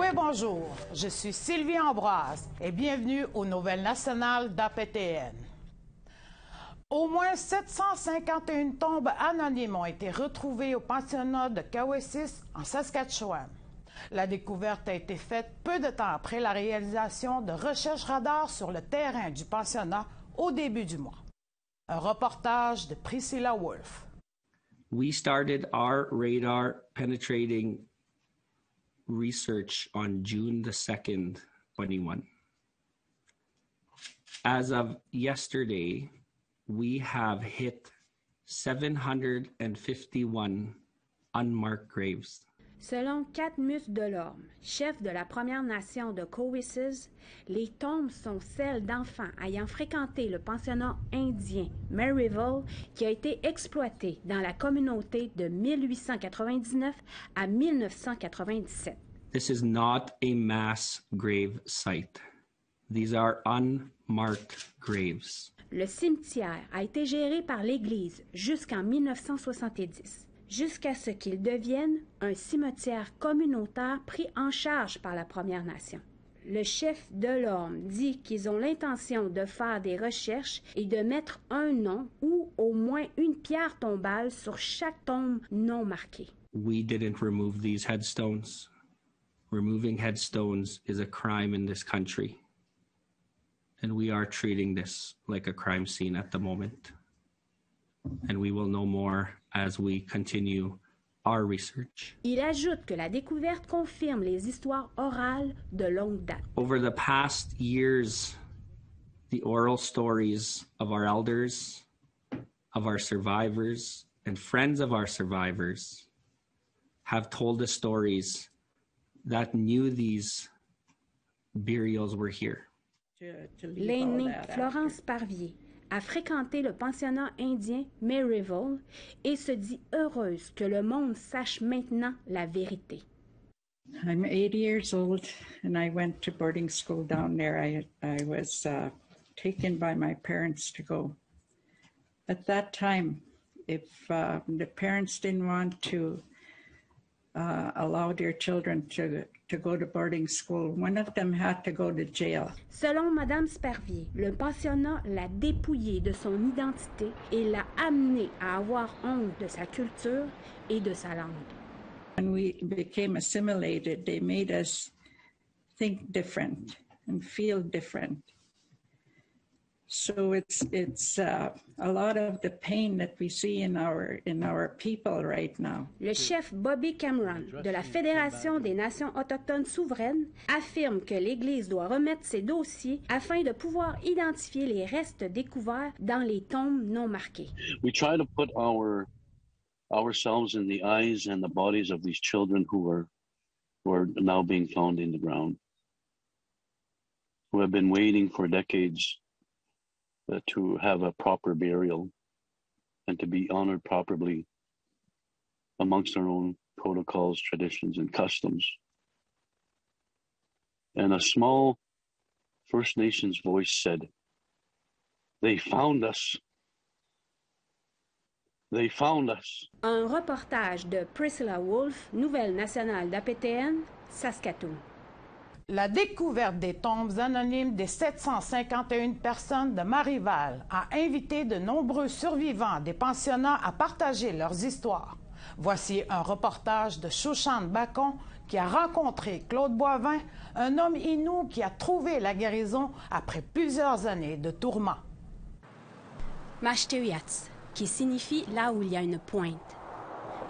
Oui, bonjour. Je suis Sylvie Ambroise et bienvenue aux Nouvelles nationales d'APTN. Au moins 751 tombes anonymes ont été retrouvées au pensionnat de Cowessis, en Saskatchewan. La découverte a été faite peu de temps après la réalisation de recherches radars sur le terrain du pensionnat au début du mois. Un reportage de Priscilla Wolf. We started our radar penetrating research on June the 2nd, 21. As of yesterday, we have hit 751 unmarked graves. Selon Katmus Delorme, chef de la Première Nation de Cowessis, les tombes sont celles d'enfants ayant fréquenté le pensionnat indien Maryville qui a été exploité dans la communauté de 1899 à 1997. This is not a mass grave site. These are unmarked graves. Le cimetière a été géré par l'Église jusqu'en 1970. Jusqu'à ce qu'il devienne un cimetière communautaire pris en charge par la Première Nation. Le chef Delorme dit qu'ils ont l'intention de faire des recherches et de mettre un nom ou au moins une pierre tombale sur chaque tombe non marquée. We didn't remove these headstones. Removing headstones is a crime in this country. And we are treating this like a crime scene at the moment. And we will know more as we continue our research. Il ajoute que la découverte confirme les histoires orales de longue date. Over the past years, the oral stories of our elders, of our survivors, and friends of our survivors have told us stories that knew these burials were here. L'aînée Florence Parvier a fréquenté le pensionnat indien Maryville et se dit heureuse que le monde sache maintenant la vérité. I'm 80 years old and I went to boarding school down there. I was taken by my parents to go. At that time, if the parents didn't want to allow their children to go to boarding school, one of them had to go to jail. Selon Madame Spervier, le pensionnat l'a dépouillée de son identité et l'a amenée à avoir honte de sa culture et de sa langue. When we became assimilated, they made us think different and feel different. So it's a lot of the pain that we see in our people right now. Le chef Bobby Cameron de la Fédération des Nations autochtones souveraines affirme que l'Église doit remettre ses dossiers afin de pouvoir identifier les restes découverts dans les tombes non marquées. We try to put ourselves in the eyes and the bodies of these children who are now being found in the ground, who have been waiting for decades to have a proper burial and to be honored properly amongst our own protocols, traditions, and customs. And a small First Nations voice said, "They found us. They found us." Un reportage de Priscilla Wolf, Nouvelles nationales d'APTN, Saskatoon. La découverte des tombes anonymes des 751 personnes de Marival a invité de nombreux survivants des pensionnats à partager leurs histoires. Voici un reportage de Shoshan Bacon qui a rencontré Claude Boivin, un homme Innu qui a trouvé la guérison après plusieurs années de tourments. Mashteuiats, qui signifie là où il y a une pointe.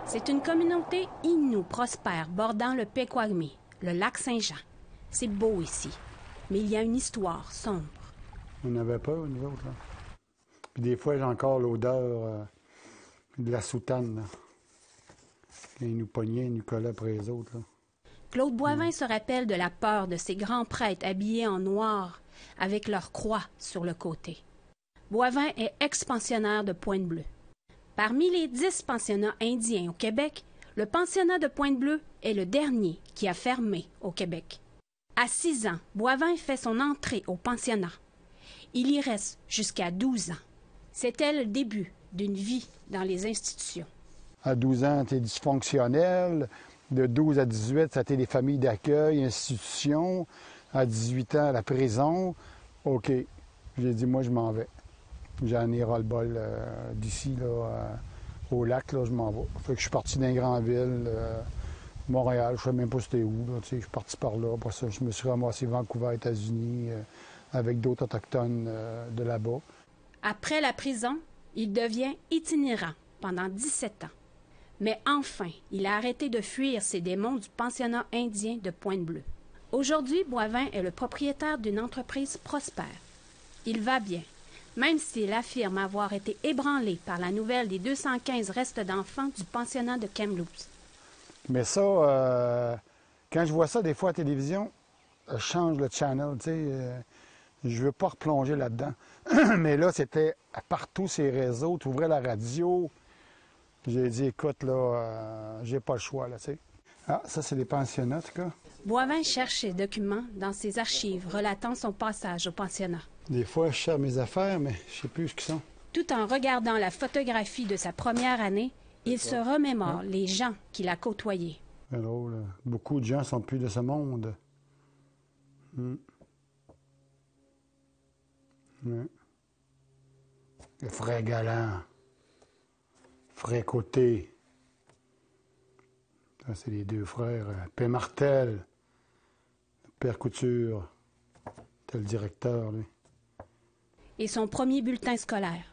C'est une communauté Innu prospère bordant le Pequagmi, le lac Saint-Jean. C'est beau ici, mais il y a une histoire sombre. On n'avait peur, nous autres. Là. Puis des fois, j'ai encore l'odeur de la soutane. Là. Quand ils nous pognaient, ils nous collaient après les autres. Là. Claude Boivin se rappelle de la peur de ces grands prêtres habillés en noir avec leur croix sur le côté. Boivin est ex-pensionnaire de Pointe-Bleue. Parmi les 10 pensionnats indiens au Québec, le pensionnat de Pointe-Bleue est le dernier qui a fermé au Québec. À 6 ans, Boivin fait son entrée au pensionnat. Il y reste jusqu'à 12 ans. C'était le début d'une vie dans les institutions. À 12 ans, tu es dysfonctionnel. De 12 à 18, ça a été les familles d'accueil, institutions. À 18 ans, la prison. OK. J'ai dit, moi, je m'en vais. J'en ai ras-le-bol d'ici, là, au lac, là, je m'en vais. Fait que je suis parti d'une grande ville, Montréal, je ne sais même pas c'était où, là, tu sais, je suis parti par là. Après ça, je me suis ramassé à Vancouver, États-Unis, avec d'autres Autochtones de là-bas. Après la prison, il devient itinérant pendant 17 ans. Mais enfin, il a arrêté de fuir ces démons du pensionnat indien de Pointe-Bleue. Aujourd'hui, Boivin est le propriétaire d'une entreprise prospère. Il va bien, même s'il affirme avoir été ébranlé par la nouvelle des 215 restes d'enfants du pensionnat de Kamloops. Mais ça, quand je vois ça des fois à la télévision, je change le channel, tu sais. Je veux pas replonger là-dedans. Mais là, c'était partout ces réseaux, tu ouvrais la radio. J'ai dit, écoute, là, j'ai pas le choix, là, tu sais. Ah, ça, c'est les pensionnats, en tout cas. Boivin cherche ses documents dans ses archives relatant son passage au pensionnat. Des fois, je cherche mes affaires, mais je sais plus où ils sont. Tout en regardant la photographie de sa première année, il se remémore les gens qu'il a côtoyés. C'est drôle, là. Beaucoup de gens sont plus de ce monde. Le frère Galant. Frère Côté. Ça, c'est les deux frères. Père Martel. Père Couture. C'était le directeur, lui. Et son premier bulletin scolaire.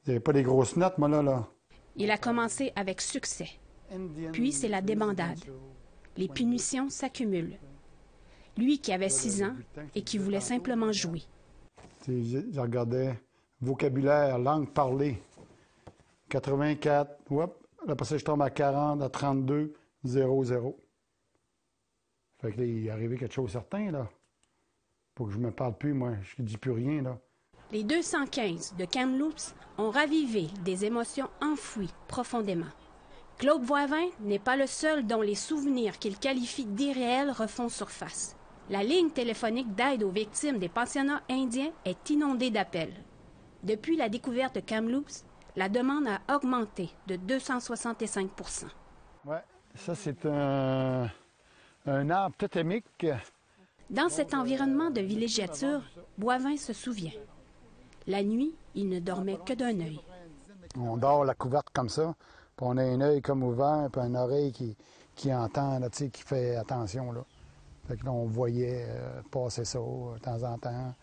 Il n'y avait pas des grosses notes, moi, là. Il a commencé avec succès. Puis c'est la débandade. Les punitions s'accumulent. Lui qui avait 6 ans et qui voulait simplement jouer. Je regardais vocabulaire, langue parlée. 84, après ça, je tombe à 40, à 32, 00. Fait que là, il est arrivé quelque chose de certain, là. Pour que je me parle plus, moi. Je dis plus rien, là. Les 215 de Kamloops ont ravivé des émotions enfouies profondément. Claude Boivin n'est pas le seul dont les souvenirs qu'il qualifie d'irréels refont surface. La ligne téléphonique d'aide aux victimes des pensionnats indiens est inondée d'appels. Depuis la découverte de Kamloops, la demande a augmenté de 265 %. Oui, ça, c'est un arbre totémique. Dans cet environnement de villégiature, Boivin se souvient. La nuit, il ne dormait que d'un œil. On dort la couverte comme ça, puis on a un œil comme ouvert, puis une oreille qui entend, là, qui fait attention. Là. Fait que là, on voyait passer ça de temps en temps.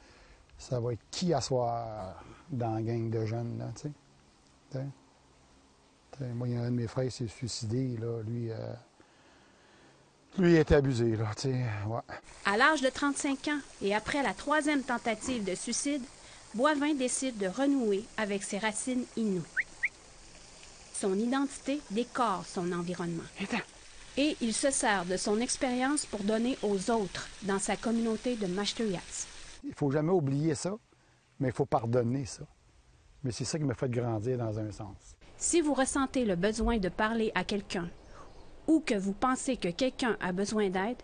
Ça va être qui à soir dans la gang de jeunes, là, tu sais. Moi, il y a un de mes frères qui s'est suicidé, là, lui, il était abusé, là, tu sais, ouais. À l'âge de 35 ans et après la 3e tentative de suicide, Boivin décide de renouer avec ses racines inoues. Son identité décore son environnement. Et il se sert de son expérience pour donner aux autres dans sa communauté de Mashtuyats. Il ne faut jamais oublier ça, mais il faut pardonner ça. Mais c'est ça qui m'a fait grandir dans un sens. Si vous ressentez le besoin de parler à quelqu'un ou que vous pensez que quelqu'un a besoin d'aide,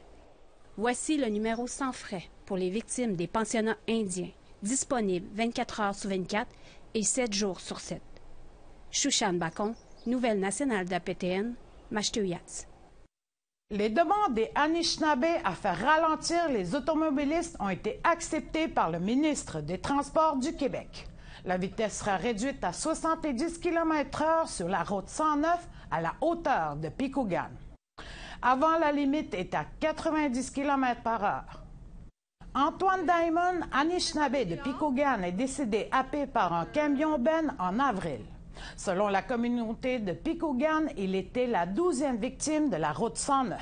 voici le numéro sans frais pour les victimes des pensionnats indiens, disponible 24 heures sur 24 et 7 jours sur 7. Shushan Bacon, Nouvelle nationale d'APTN, Mashtuyats. Les demandes des Anishinabés à faire ralentir les automobilistes ont été acceptées par le ministre des Transports du Québec. La vitesse sera réduite à 70 km/h sur la route 109 à la hauteur de Pikougan. Avant, la limite était à 90 km/h. Antoine Diamond, Anishinabé de Pikougan, est décédé happé par un camion-ben en avril. Selon la communauté de Pikougan, il était la 12e victime de la route 109.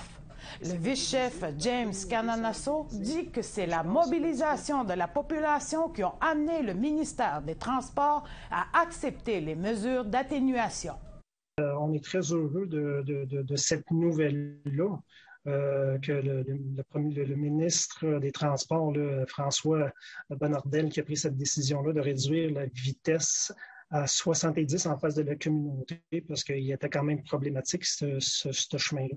Le vice-chef James Cananasso dit que c'est la mobilisation de la population qui ont amené le ministère des Transports à accepter les mesures d'atténuation. On est très heureux de cette nouvelle-là, que le ministre des Transports, François Bonnardel, qui a pris cette décision-là de réduire la vitesse à 70 en face de la communauté, parce qu'il était quand même problématique, ce chemin-là.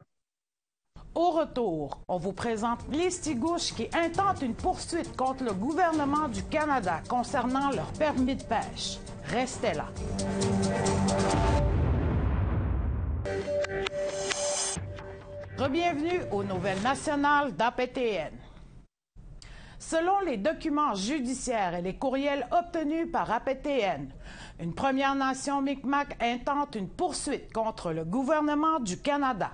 Au retour, on vous présente les Stigouches qui intentent une poursuite contre le gouvernement du Canada concernant leur permis de pêche. Restez là. Rebienvenue aux Nouvelles nationales d'APTN. Selon les documents judiciaires et les courriels obtenus par APTN, une Première Nation Mi'kmaq intente une poursuite contre le gouvernement du Canada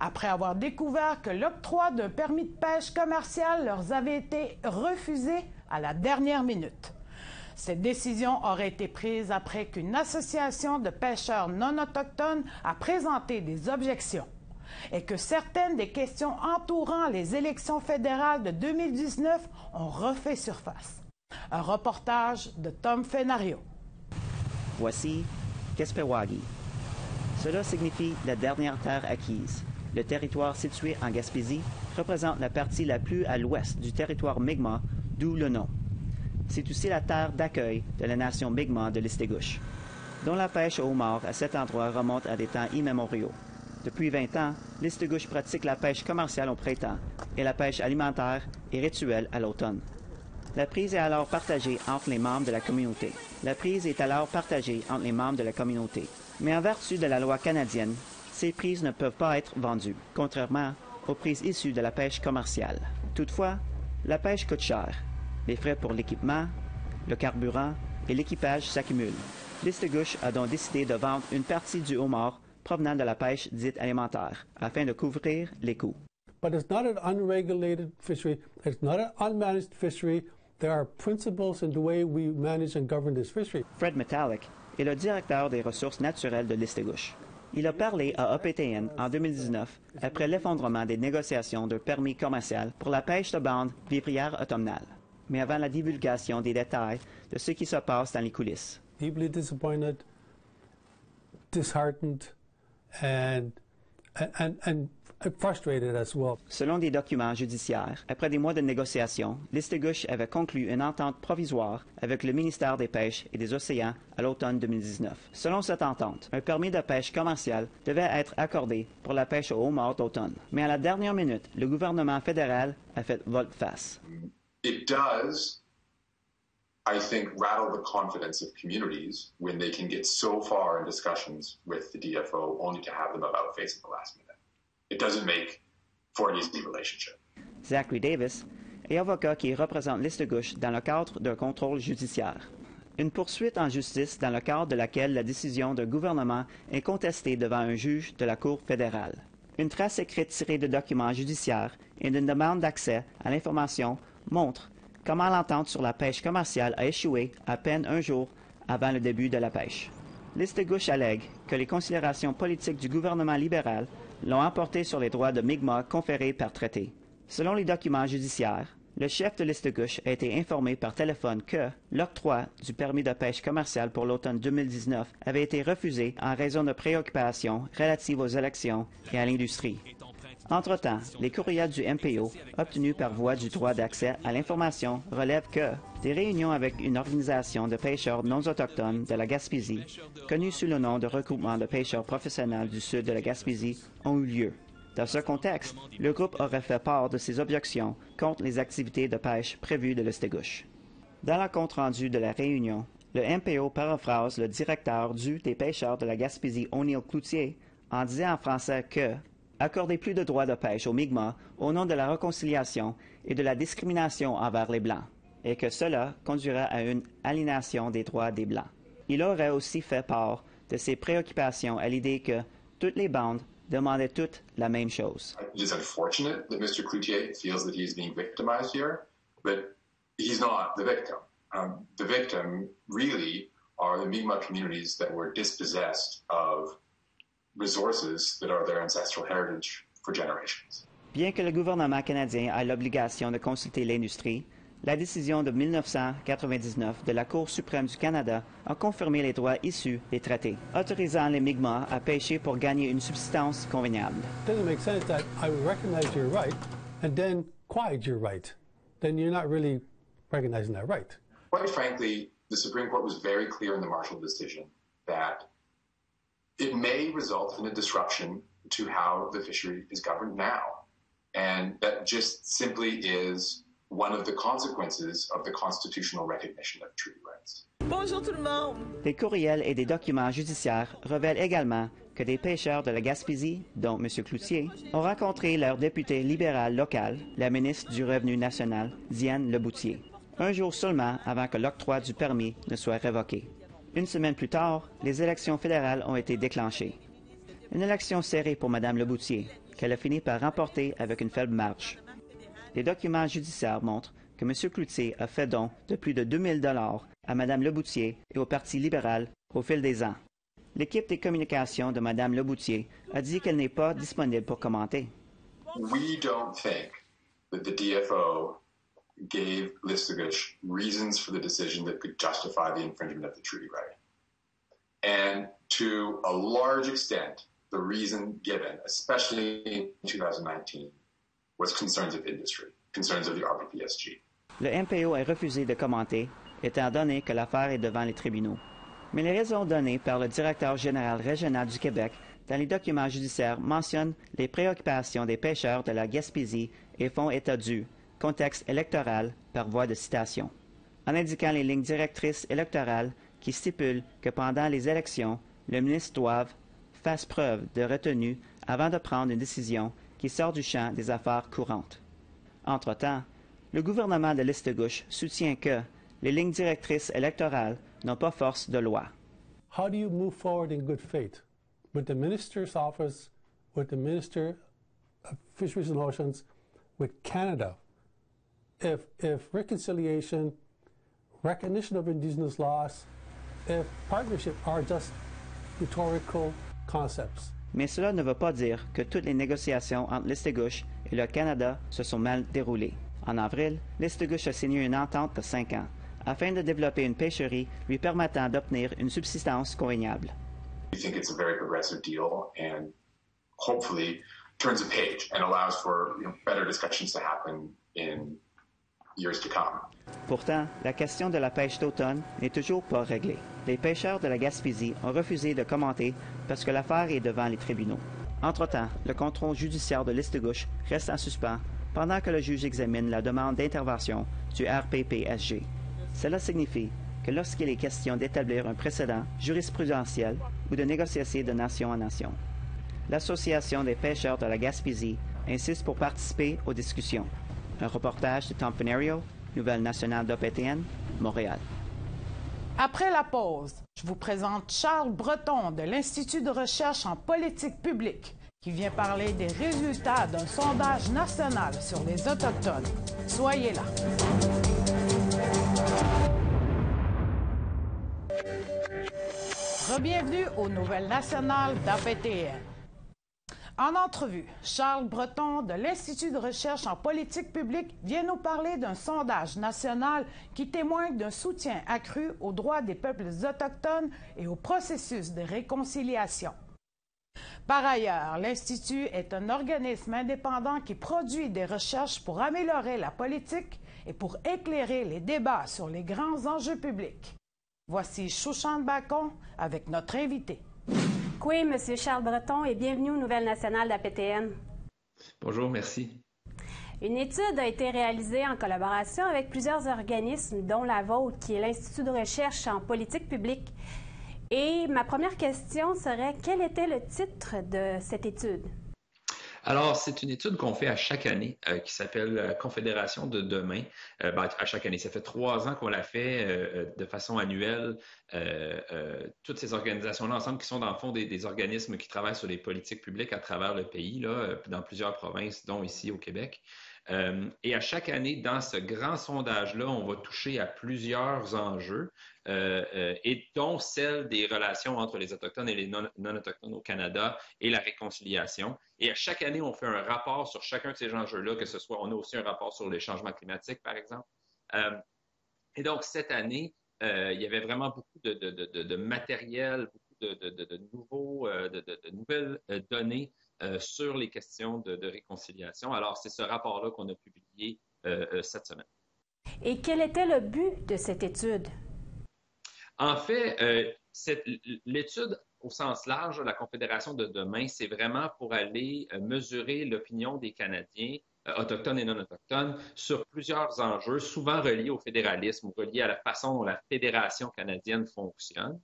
après avoir découvert que l'octroi d'un permis de pêche commercial leur avait été refusé à la dernière minute. Cette décision aurait été prise après qu'une association de pêcheurs non autochtones a présenté des objections et que certaines des questions entourant les élections fédérales de 2019 ont refait surface. Un reportage de Tom Fenario. Voici Kespewagi. Cela signifie la dernière terre acquise. Le territoire situé en Gaspésie représente la partie la plus à l'ouest du territoire Mi'kmaq, d'où le nom. C'est aussi la terre d'accueil de la nation Mi'kmaq de l'Estéguche, dont la pêche au homard à cet endroit remonte à des temps immémoriaux. Depuis 20 ans, l'Estéguche pratique la pêche commerciale au printemps et la pêche alimentaire et rituelle à l'automne. La prise est alors partagée entre les membres de la communauté. Mais en vertu de la loi canadienne, ces prises ne peuvent pas être vendues, contrairement aux prises issues de la pêche commerciale. Toutefois, la pêche coûte cher. Les frais pour l'équipement, le carburant et l'équipage s'accumulent. L'Estéguche a donc décidé de vendre une partie du homard provenant de la pêche dite alimentaire, afin de couvrir les coûts. But it's not an unregulated fishery. It's not an unmanaged fishery. There are principles in the way we manage and govern this fishery. Fred Metallic est le directeur des ressources naturelles de l'Estéguche. Il a parlé à APTN en 2019 après l'effondrement des négociations d'un permis commercial pour la pêche de bande vivrière automnale, mais avant la divulgation des détails de ce qui se passe dans les coulisses. Deeply disappointed, disheartened, and frustrated as well. Selon des documents judiciaires, après des mois de négociations, l'Estéguche avait conclu une entente provisoire avec le ministère des Pêches et des Océans à l'automne 2019. Selon cette entente, un permis de pêche commercial devait être accordé pour la pêche au homard d'automne. Mais à la dernière minute, le gouvernement fédéral a fait volte-face. It does, I think, rattle the confidence of communities when they can get so far in discussions with the DFO only to have them about face at the last minute. It doesn't make for an easy relationship. Zachary Davis est avocat qui représente l'Estéguche dans le cadre d'un contrôle judiciaire. Une poursuite en justice dans le cadre de laquelle la décision d'un gouvernement est contestée devant un juge de la Cour fédérale. Une trace écrite tirée de documents judiciaires et d'une demande d'accès à l'information montre comment l'entente sur la pêche commerciale a échoué à peine un jour avant le début de la pêche. L'Estéguche allègue que les considérations politiques du gouvernement libéral l'ont emporté sur les droits de Mi'kmaq conférés par traité. Selon les documents judiciaires, le chef de l'Estéguche a été informé par téléphone que l'octroi du permis de pêche commerciale pour l'automne 2019 avait été refusé en raison de préoccupations relatives aux élections et à l'industrie. Entre-temps, les courriels du MPO, obtenus par voie du droit d'accès à l'information, relèvent que des réunions avec une organisation de pêcheurs non autochtones de la Gaspésie, connue sous le nom de Regroupement de pêcheurs professionnels du sud de la Gaspésie, ont eu lieu. Dans ce contexte, le groupe aurait fait part de ses objections contre les activités de pêche prévues de l'Estéguche. Dans le compte-rendu de la réunion, le MPO paraphrase le directeur des pêcheurs de la Gaspésie, O'Neill Cloutier, en disant en français que accorder plus de droits de pêche aux Mi'kmaq au nom de la réconciliation et de la discrimination envers les Blancs, et que cela conduira à une aliénation des droits des Blancs. Il aurait aussi fait part de ses préoccupations à l'idée que toutes les bandes demandaient toutes la même chose. It is unfortunate that Mr. Cloutier feels that he is being victimized here, but he's not the victim. The victim really are the Mi'kmaq communities that were dispossessed of resources that are their ancestral heritage for generations. Bien que le gouvernement canadien ait l'obligation de consulter l'industrie, la décision de 1999 de la Cour suprême du Canada a confirmé les droits issus des traités, autorisant les Mi'kmaq à pêcher pour gagner une subsistance convenable. It doesn't make sense that I would recognize your right and then quiet your right. Then you're not really recognizing that right. Quite frankly, the Supreme Court was very clear in the Marshall decision that it may result in a disruption to how the fishery is governed now. And that just simply is one of the consequences of the constitutional recognition of treaty rights. Bonjour tout le monde! Des courriels et des documents judiciaires révèlent également que des pêcheurs de la Gaspésie, dont M. Cloutier, ont rencontré leur député libéral local, la ministre du Revenu national, Diane Leboutillier, un jour seulement avant que l'octroi du permis ne soit révoqué. Une semaine plus tard, les élections fédérales ont été déclenchées. Une élection serrée pour Mme Leboutillier, qu'elle a fini par remporter avec une faible marge. Les documents judiciaires montrent que M. Cloutier a fait don de plus de 2 000 $ à Mme Leboutillier et au Parti libéral au fil des ans. L'équipe des communications de Mme Leboutillier a dit qu'elle n'est pas disponible pour commenter. We don't think that the DFO gave Listugush reasons for the decision that could justify the infringement of the treaty right. And to a large extent, the reason given, especially in 2019, was concerns of industry, concerns of the RPPSG. Le MPO a refusé de commenter, étant donné que l'affaire est devant les tribunaux. Mais les raisons données par le directeur général régional du Québec dans les documents judiciaires mentionnent les préoccupations des pêcheurs de la Gaspésie et font état du contexte électoral par voie de citation, en indiquant les lignes directrices électorales qui stipulent que pendant les élections, le ministre fasse preuve de retenue avant de prendre une décision qui sort du champ des affaires courantes. Entre-temps, le gouvernement de Listugush soutient que les lignes directrices électorales n'ont pas force de loi. How do you move forward in good faith with the minister's office, with the Minister of Fisheries and Oceans, with Canada, if reconciliation, recognition of Indigenous laws, if partnership are just rhetorical concepts? Mais cela ne veut pas dire que toutes les négociations entre Listugush et le Canada se sont mal déroulées. En avril, Listugush a signé une entente de 5 ans afin de développer une pêcherie lui permettant d'obtenir une subsistance convenable. We think it's a very progressive deal and hopefully turns a page and allows for better discussions to happen in years to come. Pourtant, la question de la pêche d'automne n'est toujours pas réglée. Les pêcheurs de la Gaspésie ont refusé de commenter parce que l'affaire est devant les tribunaux. Entre-temps, le contrôle judiciaire de Listugush reste en suspens pendant que le juge examine la demande d'intervention du RPPSG. Cela signifie que lorsqu'il est question d'établir un précédent jurisprudentiel ou de négocier de nation en nation, l'Association des pêcheurs de la Gaspésie insiste pour participer aux discussions. Un reportage de Tom Fenario, Nouvelle nationale d'APTN, Montréal. Après la pause, je vous présente Charles Breton de l'Institut de recherche en politique publique qui vient parler des résultats d'un sondage national sur les Autochtones. Soyez là. Bienvenue aux Nouvelles nationales d'APTN. En entrevue, Charles Breton de l'Institut de recherche en politique publique vient nous parler d'un sondage national qui témoigne d'un soutien accru aux droits des peuples autochtones et au processus de réconciliation. Par ailleurs, l'Institut est un organisme indépendant qui produit des recherches pour améliorer la politique et pour éclairer les débats sur les grands enjeux publics. Voici Chouchane Bacon avec notre invité. Oui, M. Charles Breton, et bienvenue aux Nouvelles nationales d'APTN. Bonjour, merci. Une étude a été réalisée en collaboration avec plusieurs organismes, dont la vôtre, qui est l'Institut de recherche en politique publique. Et ma première question serait, quel était le titre de cette étude? Alors, c'est une étude qu'on fait à chaque année qui s'appelle Confédération de demain. À chaque année, ça fait 3 ans qu'on la fait de façon annuelle. Toutes ces organisations-là ensemble qui sont dans le fond des organismes qui travaillent sur les politiques publiques à travers le pays, là, dans plusieurs provinces, dont ici au Québec. Et à chaque année, dans ce grand sondage-là, on va toucher à plusieurs enjeux, et dont celle des relations entre les Autochtones et les non-autochtones au Canada et la réconciliation. Et à chaque année, on fait un rapport sur chacun de ces enjeux-là, que ce soit, on a aussi un rapport sur les changements climatiques, par exemple. Et donc, cette année, il y avait vraiment beaucoup de matériel, beaucoup de nouvelles données sur les questions de réconciliation. Alors, c'est ce rapport-là qu'on a publié cette semaine. Et quel était le but de cette étude? En fait, l'étude au sens large, la Confédération de demain, c'est vraiment pour aller mesurer l'opinion des Canadiens, autochtones et non autochtones, sur plusieurs enjeux, souvent reliés au fédéralisme ou reliés à la façon dont la Fédération canadienne fonctionne.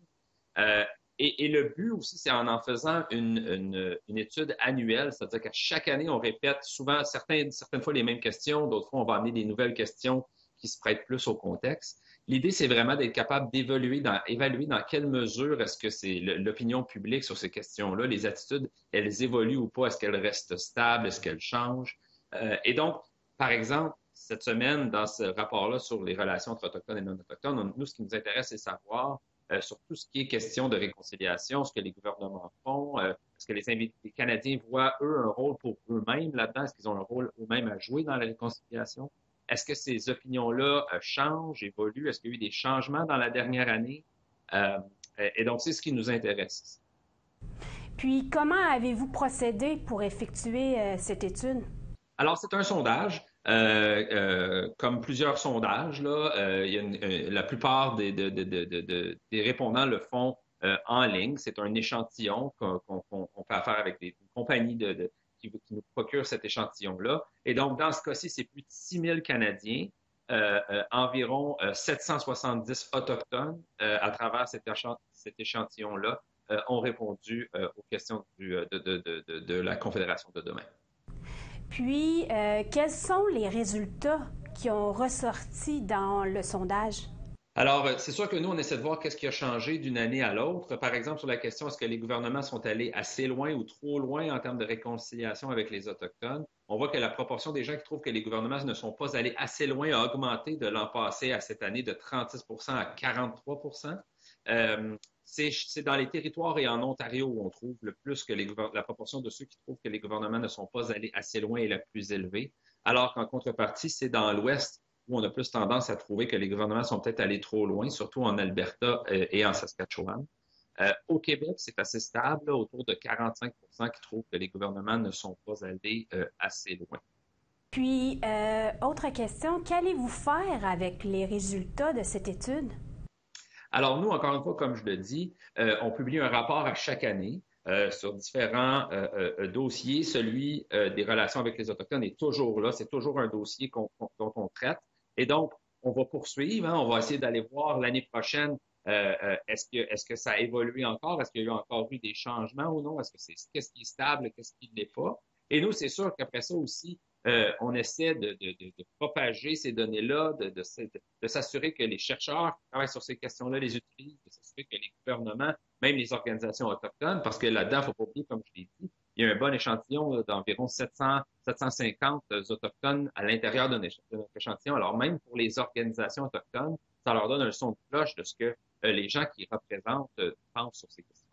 Et le but aussi, c'est en faisant une étude annuelle, c'est-à-dire qu'à chaque année, on répète souvent, certaines fois les mêmes questions, d'autres fois, on va amener des nouvelles questions qui se prêtent plus au contexte. L'idée, c'est vraiment d'être capable d'évaluer dans quelle mesure est-ce que c'est l'opinion publique sur ces questions-là, les attitudes, elles évoluent ou pas, est-ce qu'elles restent stables, est-ce qu'elles changent. Et donc, par exemple, cette semaine, dans ce rapport-là sur les relations entre Autochtones et non-Autochtones, nous, ce qui nous intéresse, c'est savoir sur tout ce qui est question de réconciliation, ce que les gouvernements font, est-ce que les Canadiens voient, eux, un rôle pour eux-mêmes là-dedans, est-ce qu'ils ont un rôle eux-mêmes à jouer dans la réconciliation? Est-ce que ces opinions-là changent, évoluent? Est-ce qu'il y a eu des changements dans la dernière année? Et donc, c'est ce qui nous intéresse. Puis, comment avez-vous procédé pour effectuer cette étude? Alors, c'est un sondage. Comme plusieurs sondages, là, la plupart des répondants le font en ligne. C'est un échantillon qu'on fait affaire avec des compagnies qui nous procurent cet échantillon-là. Et donc, dans ce cas-ci, c'est plus de 6 000 Canadiens, environ 770 Autochtones à travers cet échantillon-là ont répondu aux questions de la Confédération de demain. Puis, quels sont les résultats qui ont ressorti dans le sondage? Alors, c'est sûr que nous, on essaie de voir qu'est-ce qui a changé d'une année à l'autre. Par exemple, sur la question, est-ce que les gouvernements sont allés assez loin ou trop loin en termes de réconciliation avec les Autochtones? On voit que la proportion des gens qui trouvent que les gouvernements ne sont pas allés assez loin a augmenté de l'an passé à cette année de 36 à 43 C'est dans les territoires et en Ontario où on trouve le plus que la proportion de ceux qui trouvent que les gouvernements ne sont pas allés assez loin est la plus élevée, alors qu'en contrepartie, c'est dans l'Ouest où on a plus tendance à trouver que les gouvernements sont peut-être allés trop loin, surtout en Alberta et en Saskatchewan. Au Québec, c'est assez stable, là, autour de 45 qui trouvent que les gouvernements ne sont pas allés assez loin. Puis, autre question, qu'allez-vous faire avec les résultats de cette étude? Alors, nous, encore une fois, comme je le dis, on publie un rapport à chaque année sur différents dossiers. Celui des relations avec les Autochtones est toujours là. C'est toujours un dossier dont on traite. Et donc, on va poursuivre. On va essayer d'aller voir l'année prochaine est-ce que ça a évolué encore? Est-ce qu'il y a encore eu des changements ou non? Qu'est-ce qui est stable? Qu'est-ce qui ne l'est pas? Et nous, c'est sûr qu'après ça aussi, on essaie de propager ces données-là, de s'assurer que les chercheurs qui travaillent sur ces questions-là les utilisent, de s'assurer que les gouvernements, même les organisations autochtones, parce que là-dedans, il ne faut pas oublier, comme je l'ai dit, il y a un bon échantillon d'environ 750 autochtones à l'intérieur de notre échantillon. Alors même pour les organisations autochtones, ça leur donne un son de cloche de ce que les gens qui représentent pensent sur ces questions.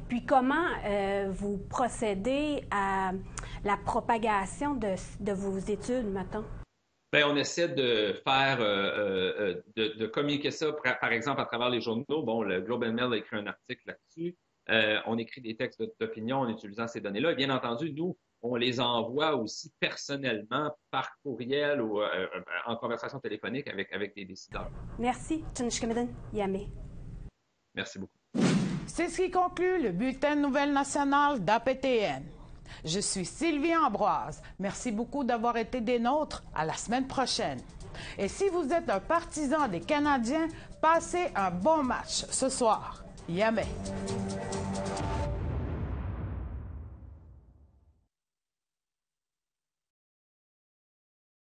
Puis comment vous procédez à la propagation de vos études, mettons? Bien, on essaie de faire, de communiquer ça, par exemple, à travers les journaux. Bon, le Globe and Mail a écrit un article là-dessus. On écrit des textes d'opinion en utilisant ces données-là. Et bien entendu, nous, on les envoie aussi personnellement par courriel ou en conversation téléphonique avec des décideurs. Merci. Yamé. Merci beaucoup. C'est ce qui conclut le bulletin de nouvelles nationales d'APTN. Je suis Sylvie Ambroise. Merci beaucoup d'avoir été des nôtres. À la semaine prochaine. Et si vous êtes un partisan des Canadiens, passez un bon match ce soir. Yamé.